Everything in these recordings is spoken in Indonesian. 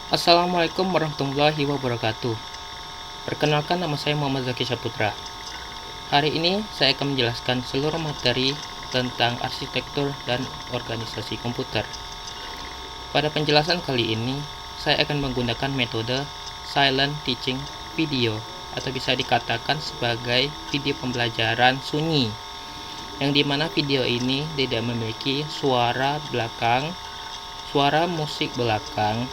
Assalamualaikum warahmatullahi wabarakatuh. Perkenalkan, nama saya Muhammad Zaki Saputra. Hari ini saya akan menjelaskan seluruh materi tentang arsitektur dan organisasi komputer. Pada penjelasan kali ini, saya akan menggunakan metode Silent Teaching Video atau bisa dikatakan sebagai video pembelajaran sunyi, yang dimana video ini tidak memiliki suara belakang, suara musik belakang,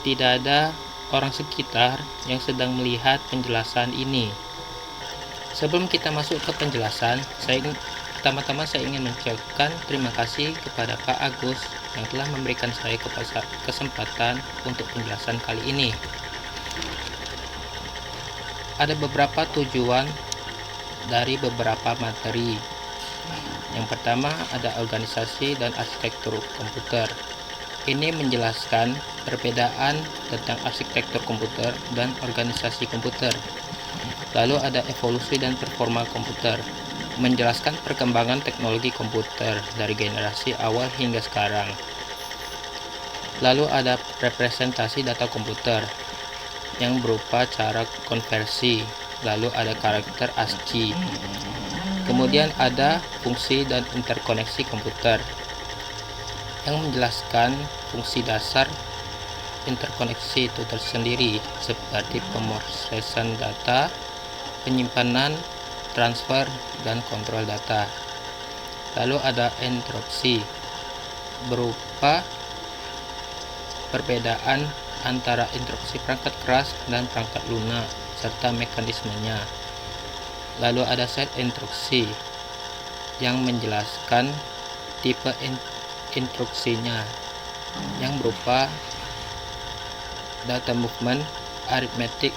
tidak ada orang sekitar yang sedang melihat penjelasan ini. Sebelum kita masuk ke penjelasan, pertama-tama saya ingin mengucapkan terima kasih kepada Pak Agus yang telah memberikan saya kesempatan untuk penjelasan kali ini. Ada beberapa tujuan dari beberapa materi. Yang pertama ada organisasi dan arsitektur komputer. Ini menjelaskan perbedaan tentang arsitektur komputer dan organisasi komputer. Lalu ada evolusi dan performa komputer, menjelaskan perkembangan teknologi komputer dari generasi awal hingga sekarang. Lalu ada representasi data komputer yang berupa cara konversi. Lalu ada karakter ASCII. Kemudian ada fungsi dan interkoneksi komputer yang menjelaskan fungsi dasar interkoneksi itu tersendiri, seperti pemrosesan data, penyimpanan, transfer, dan kontrol data. Lalu ada interupsi, berupa perbedaan antara interupsi perangkat keras dan perangkat lunak serta mekanismenya. Lalu ada set instruksi yang menjelaskan tipe instruksinya, yang berupa data movement, arithmetic,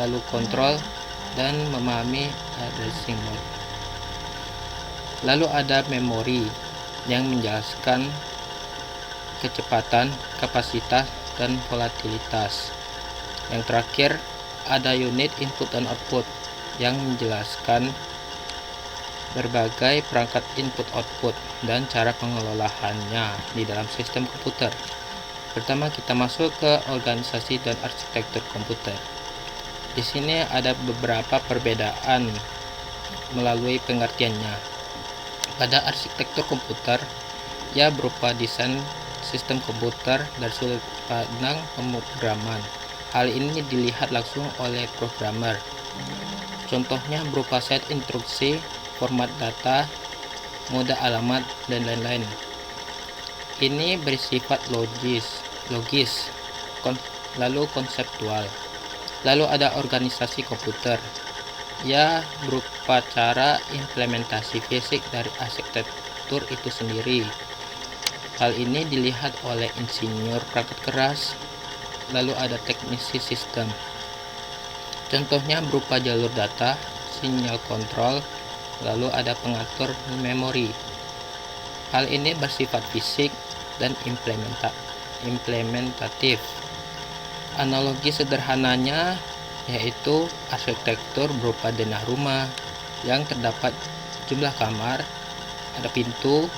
lalu kontrol, dan memahami addressing mode. Lalu ada memori yang menjelaskan kecepatan, kapasitas, dan volatilitas. Yang terakhir ada unit input dan output yang menjelaskan berbagai perangkat input-output dan cara pengelolaannya di dalam sistem komputer. Pertama kita masuk ke organisasi dan arsitektur komputer. Di sini ada beberapa perbedaan melalui pengertiannya. Pada arsitektur komputer, ia berupa desain sistem komputer dari sudut pandang pemrograman. Hal ini dilihat langsung oleh programmer. Contohnya berupa set instruksi, format data, mode alamat, dan lain-lain. Ini bersifat logis, lalu konseptual. Lalu ada organisasi komputer. Ia berupa cara implementasi fisik dari arsitektur itu sendiri. Hal ini dilihat oleh insinyur perangkat keras. Lalu ada teknisi sistem. Contohnya berupa jalur data, sinyal kontrol, lalu ada pengatur memori. Hal ini bersifat fisik dan implementatif. Analogi sederhananya yaitu arsitektur berupa denah rumah yang terdapat jumlah kamar, ada pintu,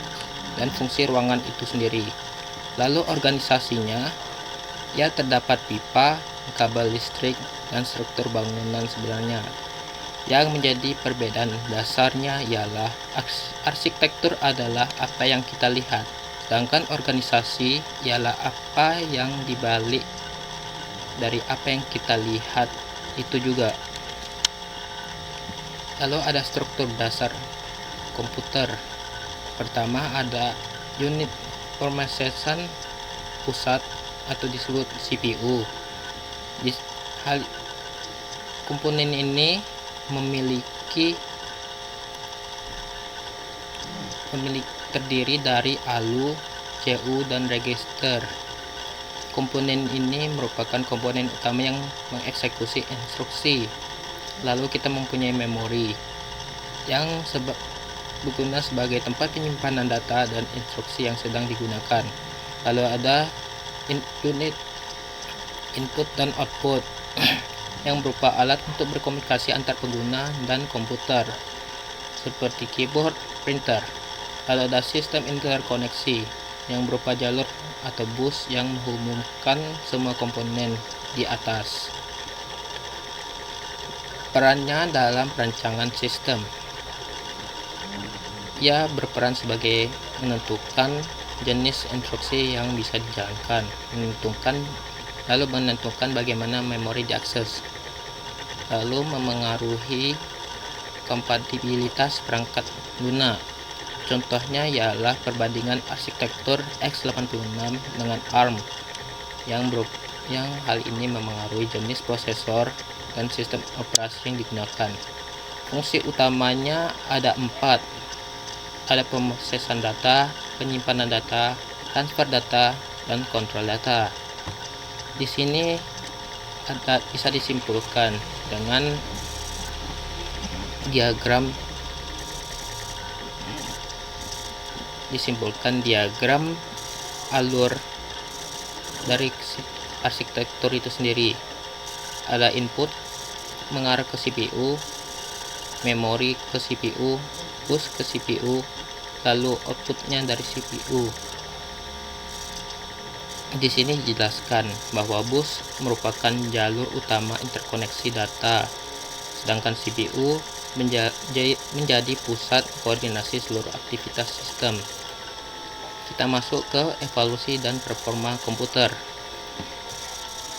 dan fungsi ruangan itu sendiri. Lalu organisasinya, ya terdapat pipa, kabel listrik, dan struktur bangunan sebenarnya. Yang menjadi perbedaan dasarnya ialah arsitektur adalah apa yang kita lihat, sedangkan organisasi ialah apa yang dibalik dari apa yang kita lihat itu juga. Lalu ada struktur dasar komputer. Pertama ada unit pemrosesan pusat atau disebut CPU. Komponen ini memiliki terdiri dari ALU, CU, dan register. Komponen ini merupakan komponen utama yang mengeksekusi instruksi. Lalu kita mempunyai memori yang berguna sebagai tempat penyimpanan data dan instruksi yang sedang digunakan. Lalu ada unit input dan output yang berupa alat untuk berkomunikasi antar pengguna dan komputer, seperti keyboard, printer. Lalu ada sistem interkoneksi yang berupa jalur atau bus yang menghubungkan semua komponen di atas. Perannya dalam perancangan sistem, ia berperan sebagai menentukan jenis instruksi yang bisa dijalankan, menentukan bagaimana memori diakses, lalu memengaruhi kompatibilitas perangkat guna. Contohnya ialah perbandingan arsitektur x86 dengan ARM yang hal ini memengaruhi jenis prosesor dan sistem operasi yang digunakan. Fungsi utamanya ada 4. Ada pemrosesan data, penyimpanan data, transfer data, dan kontrol data. Di sini bisa disimpulkan dengan diagram alur dari arsitektur itu sendiri. Ada input mengarah ke CPU, memori ke CPU, bus ke CPU, lalu outputnya dari CPU. Di sini dijelaskan bahwa bus merupakan jalur utama interkoneksi data, sedangkan CPU menjadi pusat koordinasi seluruh aktivitas sistem. Kita masuk ke evolusi dan performa komputer.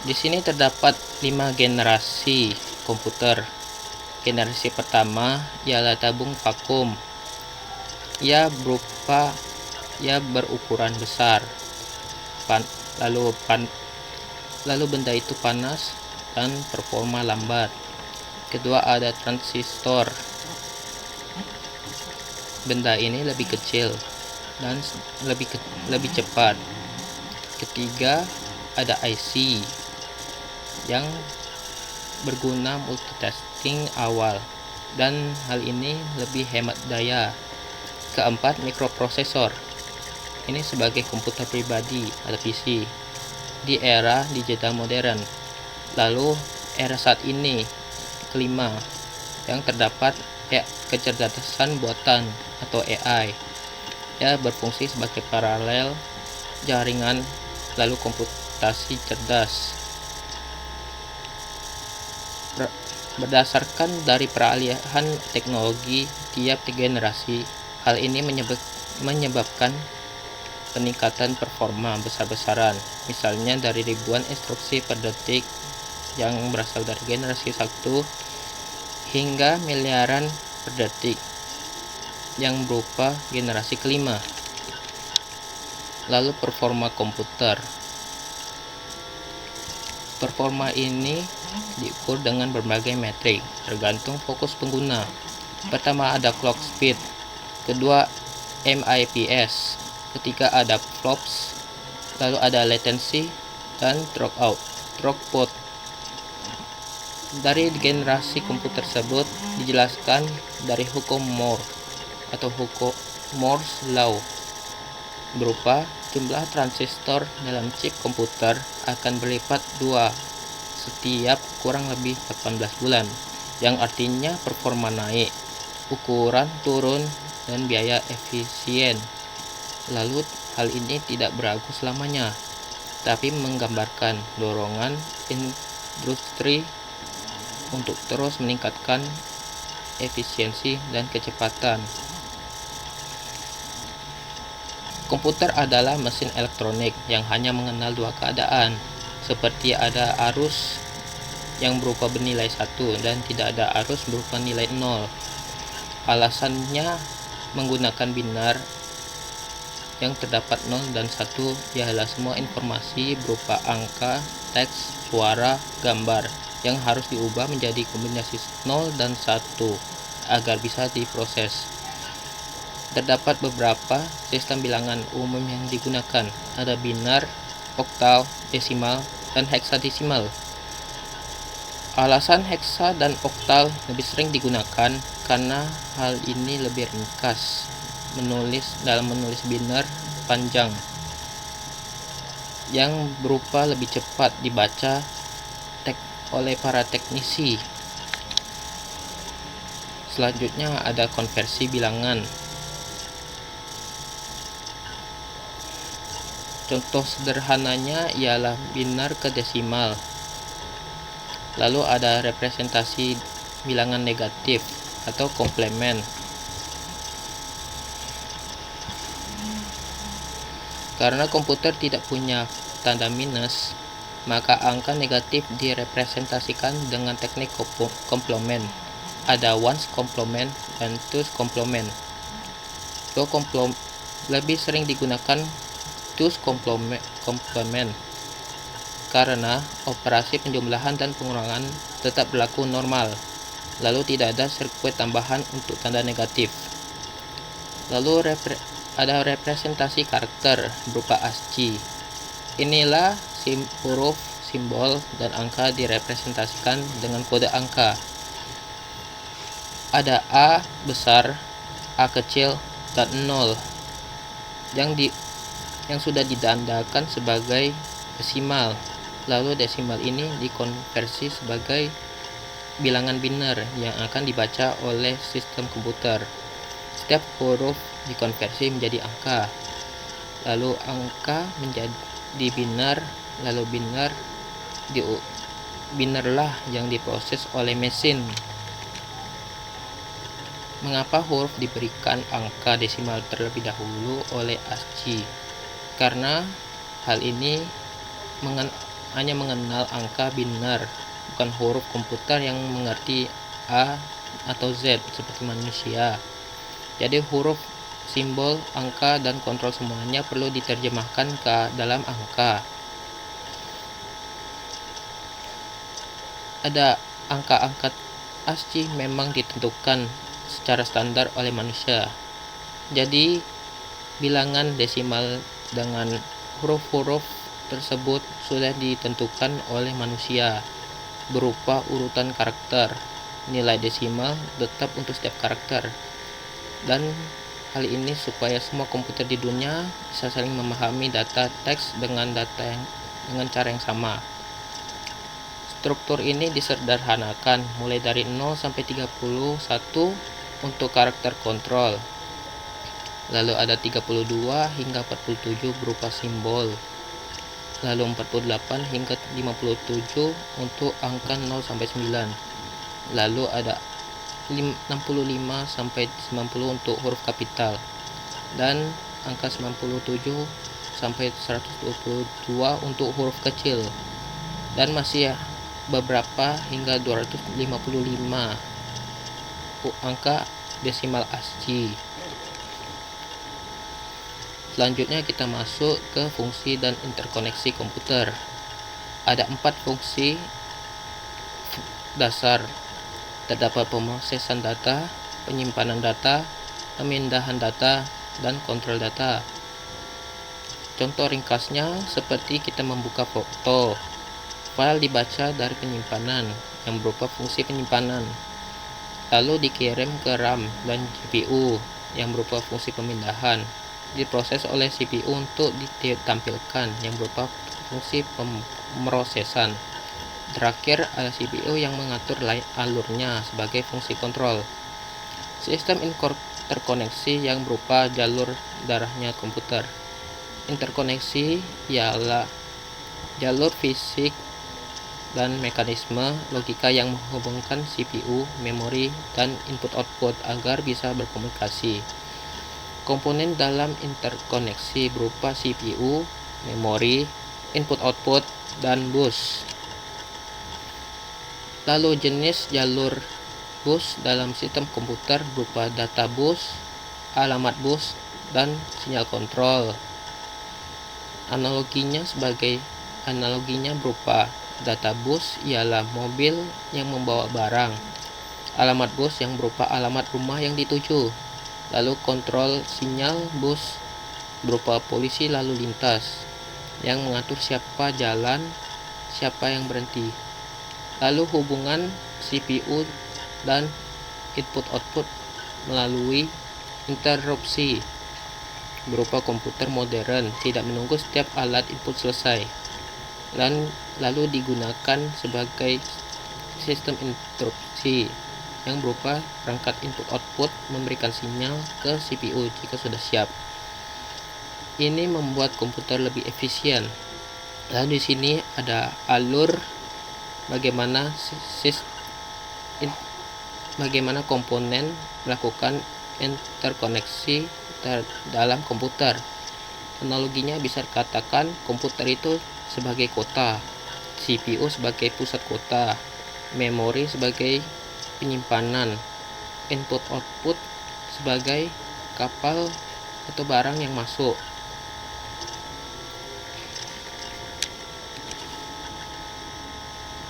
Di sini terdapat 5 generasi komputer. Generasi pertama ialah tabung vakum. Ia berukuran besar. Lalu benda itu panas dan performa lambat. Kedua ada transistor. Benda ini lebih kecil dan lebih cepat. Ketiga ada IC yang berguna multitasking awal dan hal ini lebih hemat daya. Keempat, mikroprosesor. Ini sebagai komputer pribadi atau PC di era digital modern. Lalu era saat ini, kelima, yang terdapat kecerdasan buatan atau AI. Ia berfungsi sebagai paralel jaringan, lalu komputasi cerdas. Berdasarkan dari peralihan teknologi tiap generasi, hal ini menyebabkan peningkatan performa besar-besaran, misalnya dari ribuan instruksi per detik yang berasal dari generasi 1 hingga miliaran per detik yang berupa generasi kelima. Lalu performa komputer. Performa ini diukur dengan berbagai metrik tergantung fokus pengguna. Pertama ada clock speed, kedua MIPS, ketiga ada flops, lalu ada latency dan throughput. Dari generasi komputer tersebut dijelaskan dari hukum Moore atau hukum Moore's Law, berupa jumlah transistor dalam chip komputer akan berlipat 2 setiap kurang lebih 18 bulan, yang artinya performa naik, ukuran turun, dan biaya efisien. Lalu hal ini tidak berlaku selamanya, tapi menggambarkan dorongan industri untuk terus meningkatkan efisiensi dan kecepatan. Komputer adalah mesin elektronik yang hanya mengenal 2 keadaan, seperti ada arus yang berupa bernilai 1 dan tidak ada arus berupa nilai 0. Alasannya menggunakan binar yang terdapat 0 dan 1 ialah semua informasi berupa angka, teks, suara, gambar yang harus diubah menjadi kombinasi 0 dan 1 agar bisa diproses. Terdapat beberapa sistem bilangan umum yang digunakan, ada binar, oktal, desimal, dan heksadesimal. Alasan heksa dan oktal lebih sering digunakan karena hal ini lebih ringkas dalam menulis binar panjang yang berupa lebih cepat dibaca oleh para teknisi. Selanjutnya ada konversi bilangan. Contoh sederhananya ialah binar ke desimal. Lalu ada representasi bilangan negatif atau komplement. Karena komputer tidak punya tanda minus, maka angka negatif direpresentasikan dengan teknik komplement. Ada ones komplement dan twos komplement. Lebih sering digunakan twos komplement karena operasi penjumlahan dan pengurangan tetap berlaku normal, lalu tidak ada sirkuit tambahan untuk tanda negatif. Lalu ada representasi karakter berupa ASCII. Inilah huruf, simbol, dan angka direpresentasikan dengan kode angka. Ada A besar, A kecil, dan 0 yang sudah ditandakan sebagai desimal. Lalu desimal ini dikonversi sebagai bilangan biner yang akan dibaca oleh sistem komputer. Setiap huruf dikonversi menjadi angka, lalu angka menjadi biner, lalu binerlah yang diproses oleh mesin. Mengapa huruf diberikan angka desimal terlebih dahulu oleh ASCII? Karena hal ini hanya mengenal angka biner, bukan huruf komputer yang mengerti A atau Z seperti manusia. Jadi huruf, simbol, angka, dan kontrol semuanya perlu diterjemahkan ke dalam angka. Ada angka-angka ASCII memang ditentukan secara standar oleh manusia. Jadi bilangan desimal dengan huruf-huruf tersebut sudah ditentukan oleh manusia berupa urutan karakter. Nilai desimal tetap untuk setiap karakter. Dan hal ini supaya semua komputer di dunia bisa saling memahami data teks dengan cara yang sama. Struktur ini disederhanakan mulai dari 0 sampai 31 untuk karakter kontrol. Lalu ada 32 hingga 47 berupa simbol. Lalu 48 hingga 57 untuk angka 0 sampai 9. Lalu ada 65 sampai 90 untuk huruf kapital. Dan angka 97 sampai 122 untuk huruf kecil. Dan masih beberapa hingga 255 angka desimal ASCII. Selanjutnya kita masuk ke fungsi dan interkoneksi komputer. Ada 4 fungsi dasar. Terdapat pemrosesan data, penyimpanan data, pemindahan data, dan kontrol data. Contoh ringkasnya seperti kita membuka foto. File dibaca dari penyimpanan yang berupa fungsi penyimpanan, lalu dikirim ke RAM dan GPU yang berupa fungsi pemindahan, diproses oleh CPU untuk ditampilkan yang berupa fungsi pemrosesan. Terakhir ada CPU yang mengatur alurnya sebagai fungsi kontrol. Sistem interkoneksi yang berupa jalur darahnya komputer. Interkoneksi ialah jalur fisik dan mekanisme logika yang menghubungkan CPU, memori, dan input-output agar bisa berkomunikasi. Komponen dalam interkoneksi berupa CPU, memori, input-output, dan bus. Lalu jenis jalur bus dalam sistem komputer berupa data bus, alamat bus, dan sinyal kontrol. Analoginya berupa data bus ialah mobil yang membawa barang, alamat bus yang berupa alamat rumah yang dituju, lalu kontrol sinyal bus berupa polisi lalu lintas yang mengatur siapa jalan, siapa yang berhenti, lalu hubungan CPU dan input-output melalui interupsi berupa komputer modern tidak menunggu setiap alat input selesai, dan lalu digunakan sebagai sistem interupsi yang berupa perangkat input-output memberikan sinyal ke CPU jika sudah siap. Ini membuat komputer lebih efisien. Lalu di sini ada alur bagaimana bagaimana komponen melakukan interkoneksi dalam komputer. Analoginya bisa dikatakan komputer itu sebagai kota, CPU sebagai pusat kota, memori sebagai penyimpanan, input-output sebagai kapal atau barang yang masuk.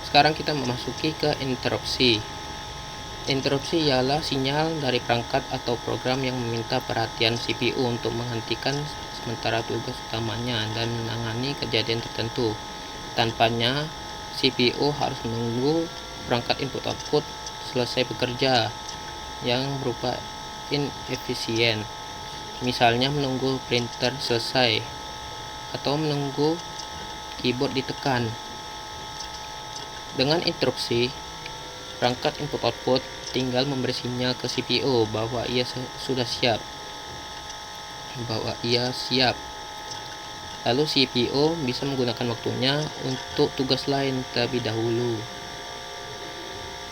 Sekarang kita memasuki ke interupsi. Interupsi ialah sinyal dari perangkat atau program yang meminta perhatian CPU untuk menghentikan sementara tugas utamanya dan menangani kejadian tertentu. Tanpanya, CPU harus menunggu perangkat input-output selesai bekerja, yang berupa inefisien. Misalnya menunggu printer selesai atau menunggu keyboard ditekan. Dengan interupsi, perangkat input-output tinggal memberi sinyal ke CPU bahwa ia sudah siap. Lalu CPU bisa menggunakan waktunya untuk tugas lain terlebih dahulu.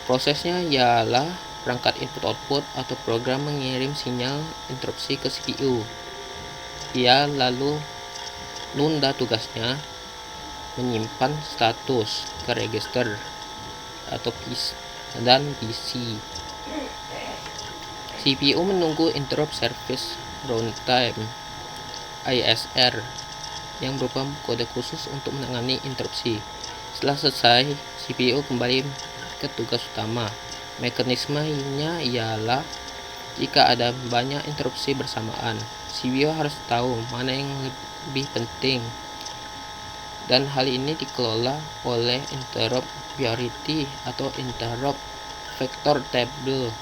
Prosesnya ialah perangkat input-output atau program mengirim sinyal interupsi ke CPU. Ia lalu nunda tugasnya, menyimpan status ke register atau PC dan PC. CPU menunggu Interrupt Service Runtime (ISR) yang berupa kode khusus untuk menangani interupsi. Setelah selesai, CPU kembali ke tugas utama. Mekanismenya ialah jika ada banyak interupsi bersamaan, CPU harus tahu mana yang lebih penting, dan hal ini dikelola oleh interrupt priority atau interrupt vector table.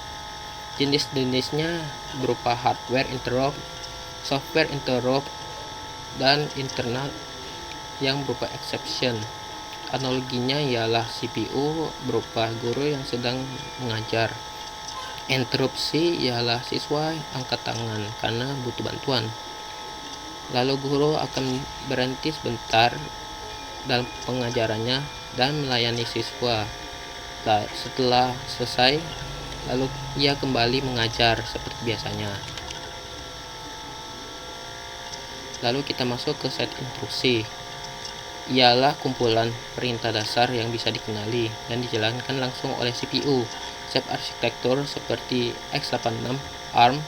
Jenis-jenisnya berupa hardware interrupt, software interrupt, dan internal yang berupa exception. Analoginya ialah CPU berupa guru yang sedang mengajar. Interupsi ialah siswa angkat tangan karena butuh bantuan. Lalu guru akan berhenti sebentar dalam pengajarannya dan melayani siswa. Setelah selesai, lalu ia kembali mengajar seperti biasanya. Lalu kita masuk ke set instruksi. Ialah kumpulan perintah dasar yang bisa dikenali dan dijalankan langsung oleh CPU. Setiap arsitektur seperti x86, ARM,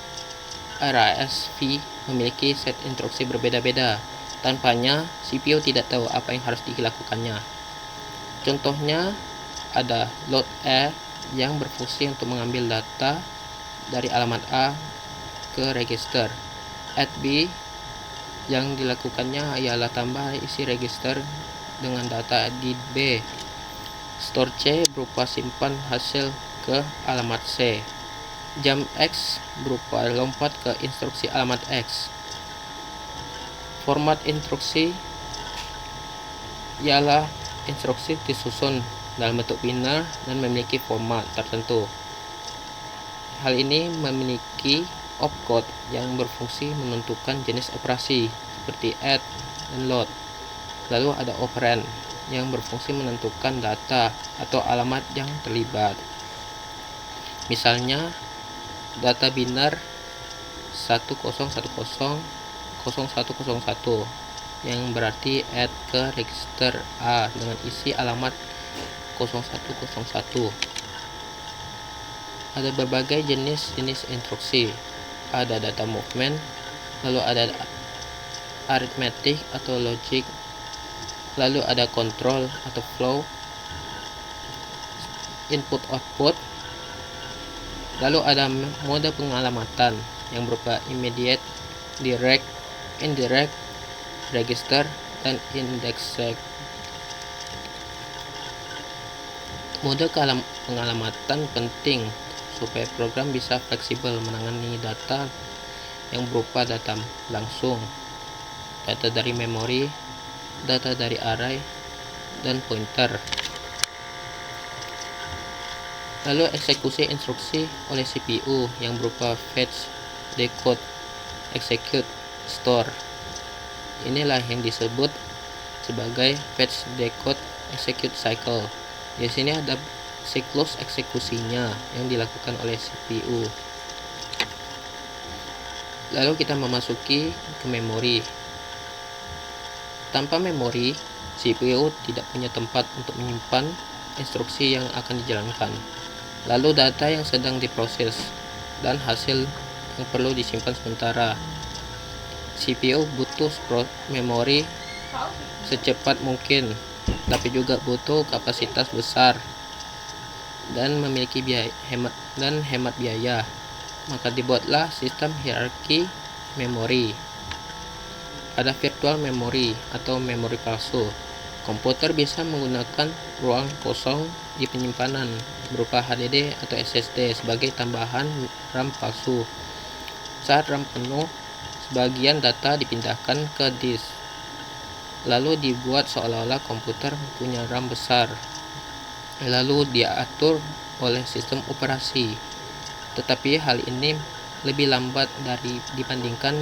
RISC memiliki set instruksi berbeda-beda. Tanpanya, CPU tidak tahu apa yang harus dilakukannya. Contohnya, ada load A yang berfungsi untuk mengambil data dari alamat A ke register. Add B yang dilakukannya ialah tambah isi register dengan data di B. Store C berupa simpan hasil ke alamat C. Jump X berupa lompat ke instruksi alamat X. Format instruksi ialah instruksi disusun dalam bentuk biner dan memiliki format tertentu. Hal ini memiliki opcode yang berfungsi menentukan jenis operasi seperti add dan load. Lalu ada operand yang berfungsi menentukan data atau alamat yang terlibat. Misalnya data biner 10100101 yang berarti add ke register A dengan isi alamat 0101. Ada berbagai jenis instruksi. Ada data movement, lalu ada arithmetic atau logic, lalu ada control atau flow, input output, lalu ada mode pengalamatan yang berupa immediate, direct, indirect, register, dan indexed. Mode pengalamatan penting supaya program bisa fleksibel menangani data yang berupa data langsung, data dari memori, data dari array, dan pointer. Lalu eksekusi instruksi oleh CPU yang berupa fetch, decode, execute, store. Inilah yang disebut sebagai fetch, decode, execute cycle. Di sini ada siklus eksekusinya yang dilakukan oleh CPU. Lalu kita memasuki ke memori. Tanpa memori, CPU tidak punya tempat untuk menyimpan instruksi yang akan dijalankan, lalu data yang sedang diproses, dan hasil yang perlu disimpan sementara. CPU butuh memori secepat mungkin, tapi juga butuh kapasitas besar dan memiliki hemat biaya. Maka dibuatlah sistem hierarki memori. Ada virtual memory atau memori palsu. Komputer bisa menggunakan ruang kosong di penyimpanan berupa HDD atau SSD sebagai tambahan RAM palsu. Saat RAM penuh, sebagian data dipindahkan ke disk, lalu dibuat seolah-olah komputer punya RAM besar, lalu diatur oleh sistem operasi. Tetapi hal ini lebih lambat dibandingkan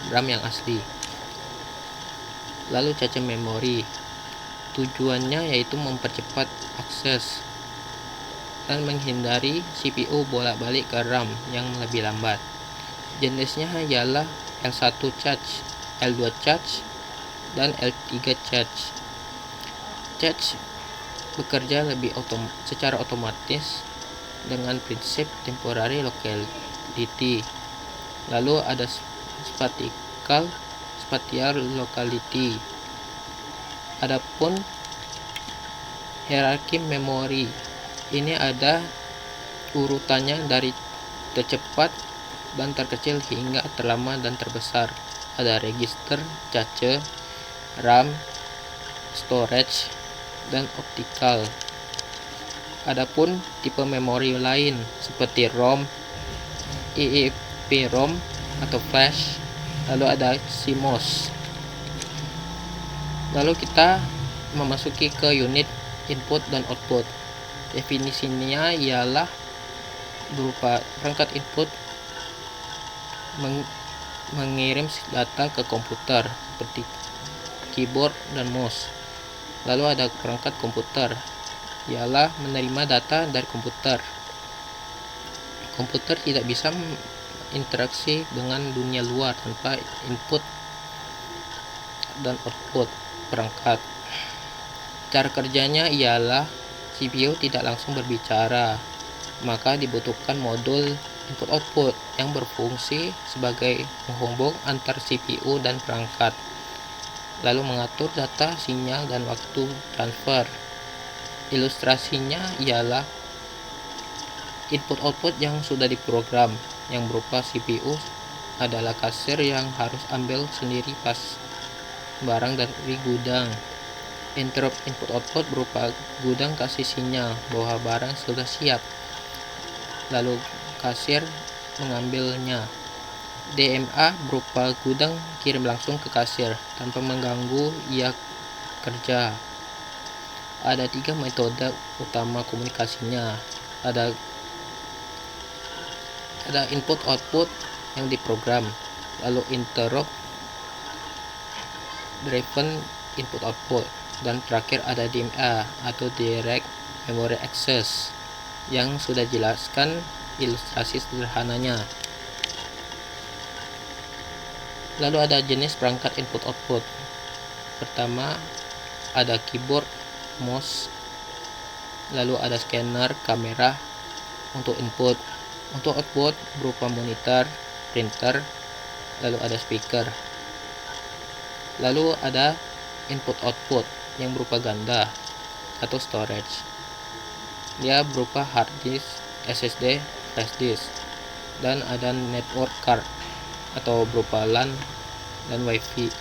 RAM yang asli. Lalu cache memori, tujuannya yaitu mempercepat akses dan menghindari CPU bolak-balik ke RAM yang lebih lambat. Jenisnya ialah L1 cache, L2 cache, dan L3 cache. Cache bekerja secara otomatis dengan prinsip temporary locality. Lalu ada spatial locality. Adapun hierarki memori, ini ada urutannya dari tercepat dan terkecil hingga terlama dan terbesar. Ada register, cache, RAM, storage, dan optical. Adapun tipe memori lain seperti ROM, EEPROM atau flash, lalu ada CMOS. Lalu kita memasuki ke unit input dan output. Definisinya ialah berupa perangkat input mengirim data ke komputer seperti keyboard dan mouse. Lalu ada perangkat komputer, ialah menerima data dari komputer. Komputer tidak bisa interaksi dengan dunia luar tanpa input dan output perangkat. Cara kerjanya ialah CPU tidak langsung berbicara, maka dibutuhkan modul input-output yang berfungsi sebagai penghubung antar CPU dan perangkat, lalu mengatur data, sinyal, dan waktu transfer. Ilustrasinya ialah input-output yang sudah diprogram, yang berupa CPU adalah kasir yang harus ambil sendiri pas barang dari gudang. Interrupt input-output berupa gudang kasih sinyal bahwa barang sudah siap, lalu kasir mengambilnya. DMA berupa gudang kirim langsung ke kasir tanpa mengganggu ia kerja. Ada 3 metode utama komunikasinya. Ada input output yang diprogram, lalu interrupt driven input output, dan terakhir ada DMA atau direct memory access yang sudah jelaskan ilustrasi sederhananya. Lalu ada jenis perangkat input output. Pertama ada keyboard, mouse, lalu ada scanner, kamera untuk input. Untuk output berupa monitor, printer, lalu ada speaker. Lalu ada input output yang berupa ganda atau storage. Dia berupa hard disk, SSD, flash disk, dan ada network card atau berupa LAN dan WiFi.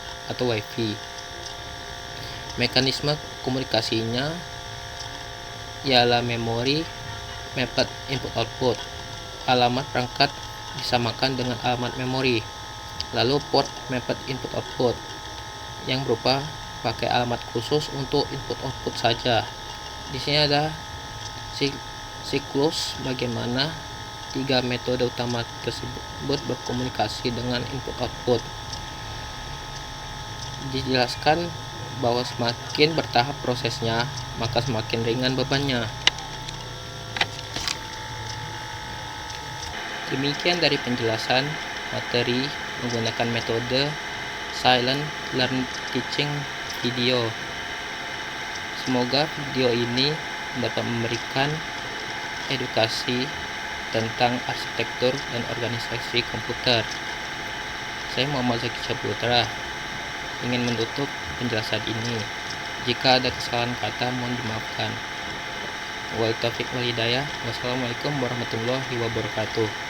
Mekanisme komunikasinya ialah memori mapped input output. Alamat perangkat disamakan dengan alamat memori. Lalu port mapped input output yang berupa pakai alamat khusus untuk input output saja. Di sini ada siklus bagaimana 3 metode utama tersebut berkomunikasi dengan input output. dijelaskan bahwa semakin bertahap prosesnya, maka semakin ringan bebannya. Demikian dari penjelasan materi menggunakan metode Silent Learn Teaching video. Semoga video ini dapat memberikan edukasi tentang arsitektur dan organisasi komputer. Saya Muhammad Zaki Saputra ingin menutup penjelasan ini. Jika ada kesalahan kata, mohon dimaafkan. Wal taufiq wal hidayah. Wassalamualaikum warahmatullahi wabarakatuh.